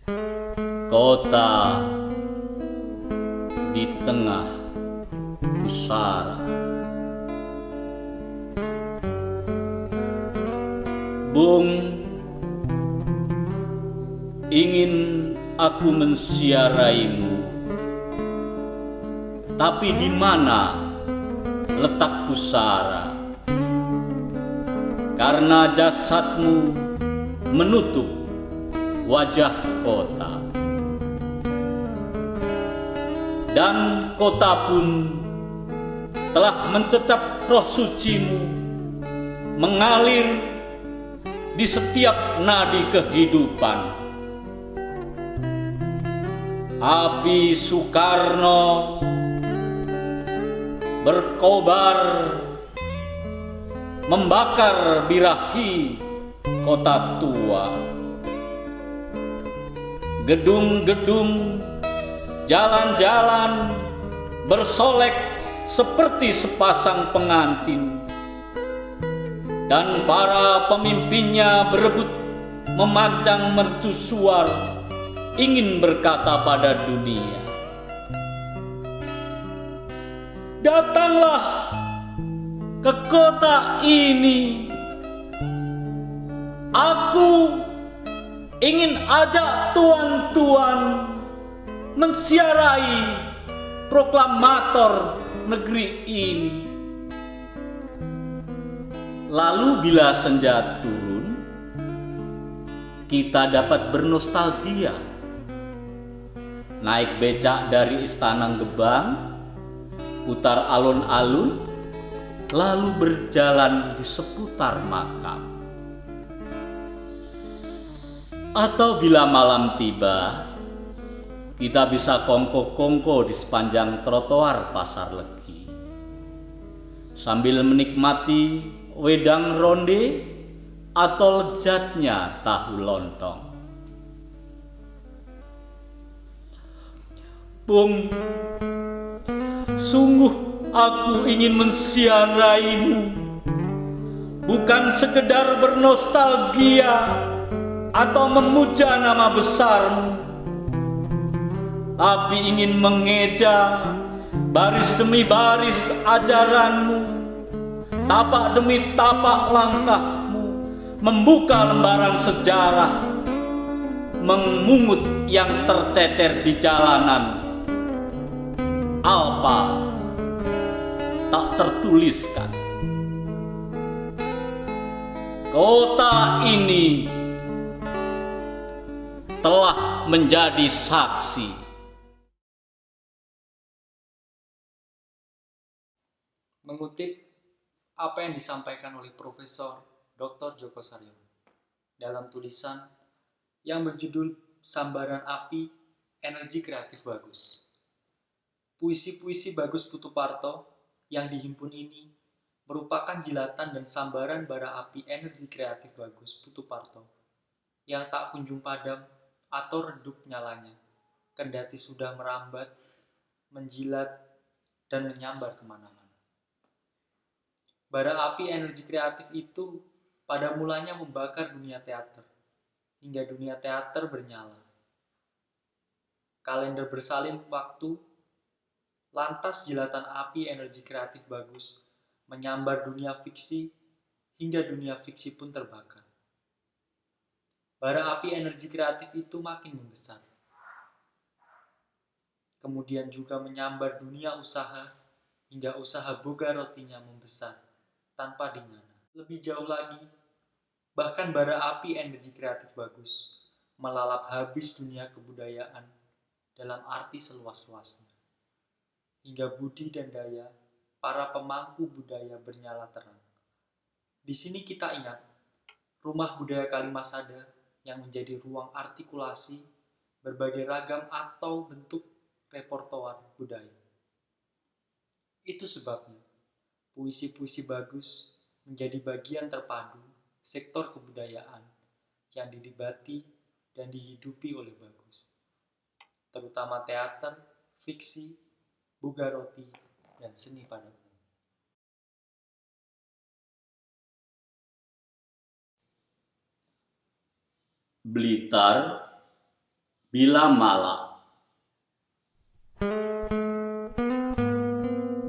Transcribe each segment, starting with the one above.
Kota di tengah pusara. Bung, ingin aku mensiaraimu, tapi di mana letak pusara? Karena jasadmu menutup wajah kota, dan kota pun telah mencecap roh sucimu mengalir di setiap nadi kehidupan. Api Soekarno berkobar membakar birahi kota tua. Gedung-gedung, jalan-jalan bersolek seperti sepasang pengantin, dan para pemimpinnya berebut memancang mercusuar, ingin berkata pada dunia, datanglah ke kota ini. Aku ingin ajak tuan-tuan mensiarai proklamator negeri ini. Lalu bila senja turun, kita dapat bernostalgia, naik becak dari Istana Gebang, putar alun-alun, lalu berjalan di seputar makam. Atau bila malam tiba, kita bisa kongko-kongko di sepanjang trotoar Pasar Legi, sambil menikmati wedang ronde atau lezatnya tahu lontong. Bung, sungguh aku ingin mensiaraimu, bukan sekedar bernostalgia atau memuja nama besarmu, tapi ingin mengeja baris demi baris ajaranmu, tapak demi tapak langkahmu, membuka lembaran sejarah, memungut yang tercecer di jalanan. Alpa tak tertuliskan. Kota ini telah menjadi saksi. Mengutip apa yang disampaikan oleh Profesor Dr. Djoko Saryono dalam tulisan yang berjudul Sambaran Api Energi Kreatif Bagus. Puisi-puisi Bagus Putuparto yang dihimpun ini merupakan jilatan dan sambaran bara api energi kreatif Bagus Putuparto yang tak kunjung padam atau redup nyalanya, kendati sudah merambat, menjilat, dan menyambar kemana-mana. Bara api energi kreatif itu pada mulanya membakar dunia teater, hingga dunia teater bernyala. Kalender bersalin waktu, lantas jilatan api energi kreatif Bagus menyambar dunia fiksi, hingga dunia fiksi pun terbakar. Bara api energi kreatif itu makin membesar. Kemudian juga menyambar dunia usaha, hingga usaha boga rotinya membesar tanpa dingana. Lebih jauh lagi, bahkan bara api energi kreatif Bagus melalap habis dunia kebudayaan dalam arti seluas-luasnya, hingga budi dan daya para pemangku budaya bernyala terang. Di sini kita ingat Rumah Budaya Kalimasada yang menjadi ruang artikulasi berbagai ragam atau bentuk repertoar budaya. Itu sebabnya puisi-puisi Bagus menjadi bagian terpadu sektor kebudayaan yang didibati dan dihidupi oleh Bagus, terutama teater, fiksi, boga roti, dan seni pada umumnya. Blitar Bila malam.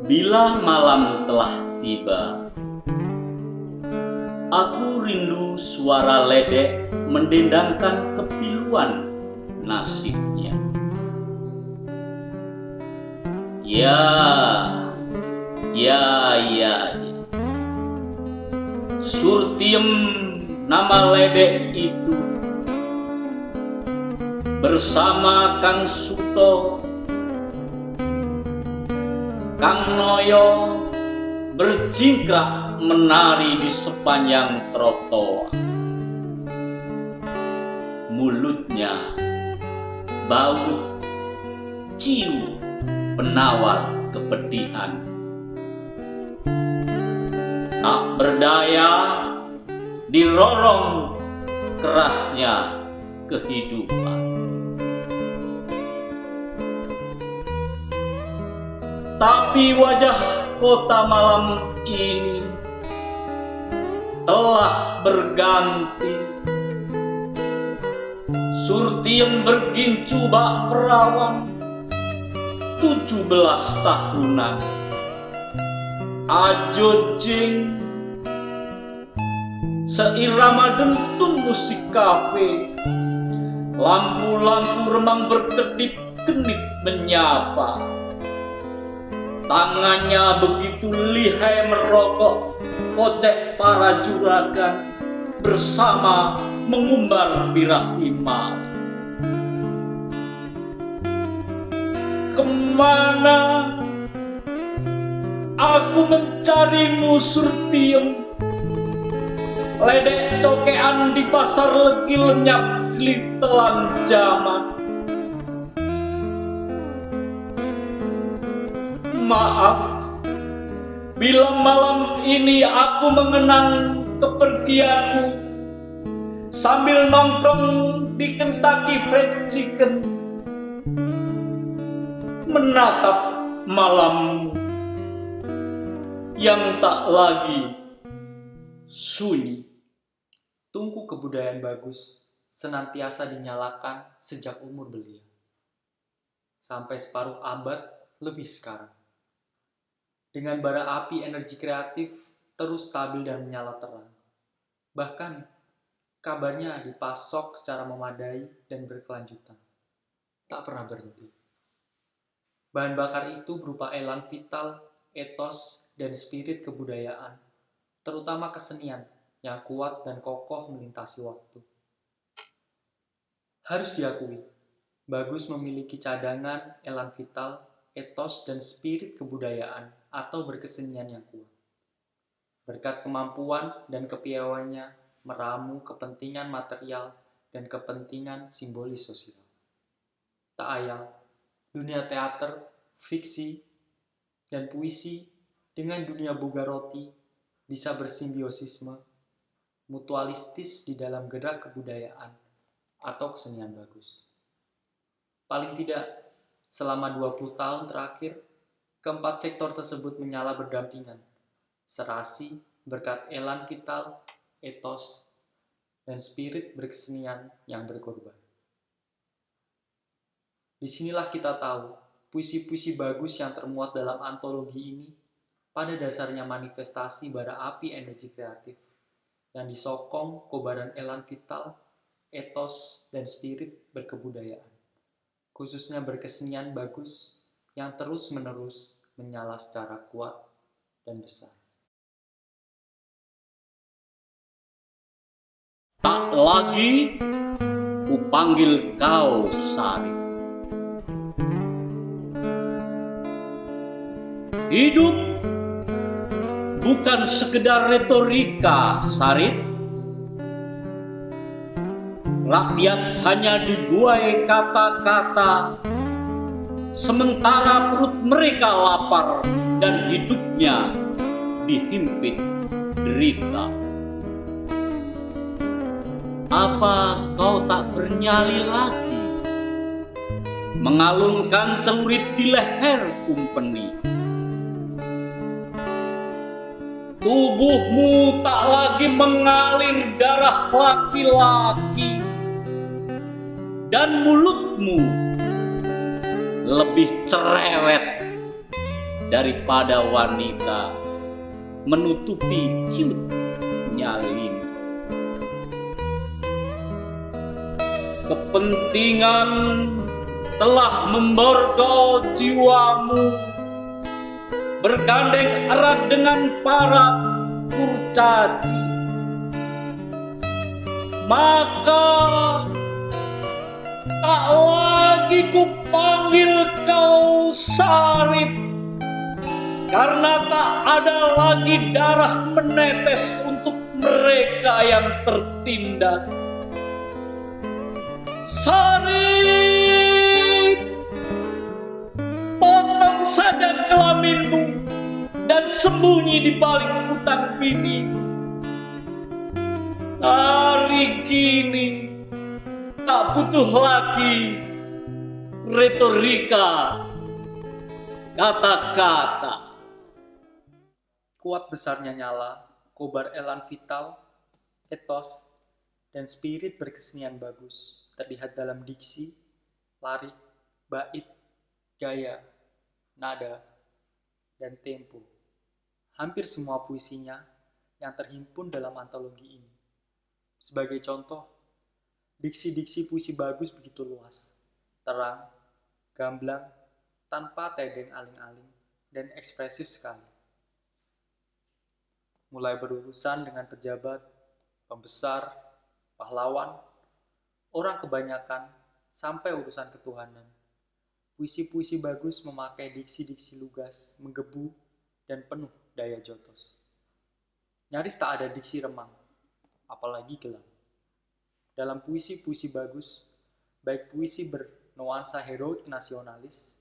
Bila malam telah tiba, aku rindu suara ledek mendendangkan kepiluan nasibnya. Ya. Surtiem nama ledek itu bersama Kang Suto, Kang Noyo berjingkrak menari di sepanjang trotoar. Mulutnya bau ciu penawar kepedihan. Tak berdaya dirorong kerasnya kehidupan. Tapi wajah kota malam ini telah berganti. Surtiem bergincu bak perawan 17 tahunan. Ajo jing seirama dentum musik kafe, lampu-lampu remang berkedip-kenip menyapa. Tangannya begitu lihai merokok kocek para juragan bersama mengumbar birah imal. Kemana aku mencarimu, Surtiem? Ledek cokean di pasar legi lenyap di telan zaman. Maaf, bila malam ini aku mengenang kepergianmu sambil nongkrong di Kentucky Fried Chicken, menatap malammu yang tak lagi sunyi. Tungku kebudayaan bagus senantiasa dinyalakan sejak umur belia, sampai separuh abad lebih sekarang. Dengan bara api energi kreatif terus stabil dan menyala terang. Bahkan kabarnya dipasok secara memadai dan berkelanjutan. Tak pernah berhenti. Bahan bakar itu berupa elan vital, etos, dan spirit kebudayaan, terutama kesenian yang kuat dan kokoh melintasi waktu. Harus diakui, Bagus memiliki cadangan elan vital, etos, dan spirit kebudayaan atau berkesenian yang kuat. Berkat kemampuan dan kepiawaiannya meramu kepentingan material dan kepentingan simbolis sosial. Tak ayal, dunia teater, fiksi, dan puisi dengan dunia Bugarroti bisa bersimbiosisme, mutualistis di dalam gerak kebudayaan atau kesenian Bagus. Paling tidak, selama 20 tahun terakhir, keempat sektor tersebut menyala berdampingan, serasi berkat elan vital, etos, dan spirit berkesenian yang berkorban. Disinilah kita tahu, puisi-puisi Bagus yang termuat dalam antologi ini pada dasarnya manifestasi bara api energi kreatif yang disokong kobaran elan vital, etos, dan spirit berkebudayaan, khususnya berkesenian Bagus yang terus-menerus menyala secara kuat dan besar. Tak lagi kupanggil kau Sarip. Hidup bukan sekedar retorika, Sarip. Rakyat hanya dibuai kata-kata, sementara perut mereka lapar dan hidupnya dihimpit derita. Apa kau tak bernyali lagi mengalunkan celurit di leher kumpeni? Tubuhmu tak lagi mengalir darah laki-laki dan mulutmu lebih cerewet daripada wanita menutupi ciut nyalin. Kepentingan telah memborgol jiwamu, bergandeng erat dengan para kurcaci. Maka tak lagi kupanggil kau Sarip, karena tak ada lagi darah menetes untuk mereka yang tertindas. Sarip, potong saja kelaminmu dan sembunyi di balik hutan bini. Hari kini tak butuh lagi retorika, kata-kata. Kuat besarnya nyala, kobar elan vital, etos, dan spirit berkesenian bagus terlihat dalam diksi, larik, bait, gaya, nada, dan tempo. Hampir semua puisinya yang terhimpun dalam antologi ini. Sebagai contoh, diksi-diksi puisi bagus begitu luas, terang, gamblang, tanpa tedeng aling-aling, dan ekspresif sekali. Mulai berurusan dengan pejabat, pembesar, pahlawan, orang kebanyakan, sampai urusan ketuhanan. Puisi-puisi bagus memakai diksi-diksi lugas, menggebu, dan penuh daya jotos. Nyaris tak ada diksi remang, apalagi gelap. Dalam puisi-puisi bagus, baik puisi bernuansa heroik nasionalis,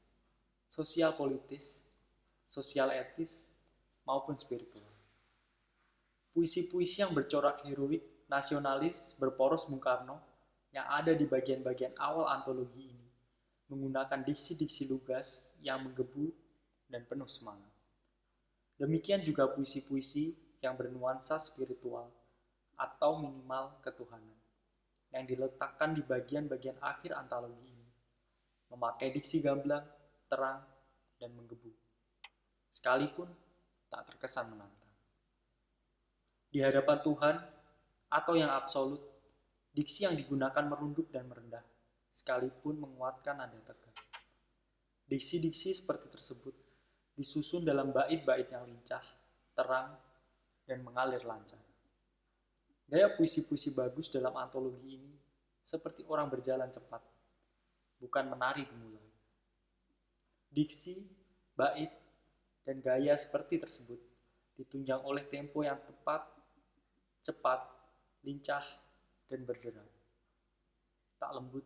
sosial politis, sosial etis, maupun spiritual. Puisi-puisi yang bercorak heroik nasionalis berporos Bung Karno yang ada di bagian-bagian awal antologi ini menggunakan diksi-diksi lugas yang menggebu dan penuh semangat. Demikian juga puisi-puisi yang bernuansa spiritual atau minimal ketuhanan yang diletakkan di bagian-bagian akhir antologi ini, memakai diksi gamblang, terang, dan menggebu, sekalipun tak terkesan menantang. Di hadapan Tuhan atau yang absolut, diksi yang digunakan merunduk dan merendah, sekalipun menguatkan nada tegas. Diksi-diksi seperti tersebut disusun dalam bait-bait yang lincah, terang, dan mengalir lancar. Gaya puisi-puisi bagus dalam antologi ini seperti orang berjalan cepat, bukan menari gemulai. Diksi, bait, dan gaya seperti tersebut ditunjang oleh tempo yang tepat, cepat, lincah, dan berderai. Tak lembut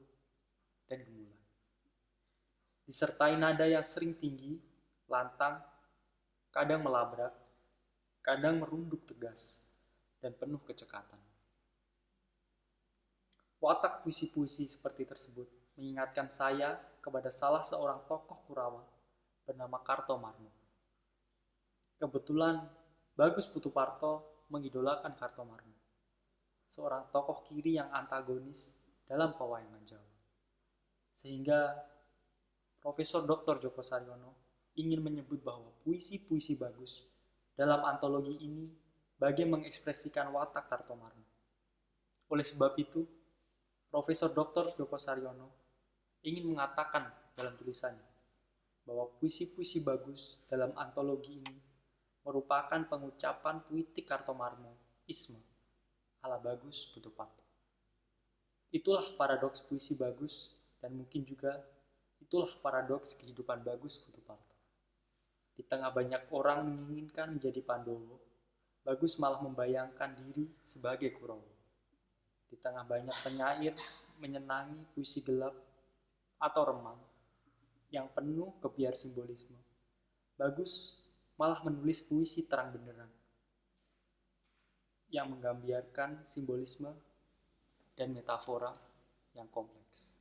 dan gemulai. Disertai nada yang sering tinggi, lantang, kadang melabrak, kadang merunduk tegas, dan penuh kecekatan. Watak puisi-puisi seperti tersebut mengingatkan saya kepada salah seorang tokoh Kurawa bernama Kartomarmo. Kebetulan Bagus Putuparto mengidolakan Kartomarmo, seorang tokoh kiri yang antagonis dalam pewayangan Jawa. Sehingga Profesor Dr. Djoko Saryono ingin menyebut bahwa puisi-puisi bagus dalam antologi ini bagian mengekspresikan watak Kartomarmo. Oleh sebab itu, Profesor Dr. Djoko Saryono ingin mengatakan dalam tulisannya bahwa puisi-puisi bagus dalam antologi ini merupakan pengucapan puitik Kartomarmo isme ala Bagus Putuparto. Itulah paradoks puisi bagus dan mungkin juga itulah paradoks kehidupan Bagus Putuparto. Di tengah banyak orang menginginkan menjadi Pandowo, Bagus malah membayangkan diri sebagai Kurawa. Di tengah banyak penyair menyenangi puisi gelap atau remang yang penuh kebiar simbolisme, Bagus malah menulis puisi terang benderang yang menggambarkan simbolisme dan metafora yang kompleks.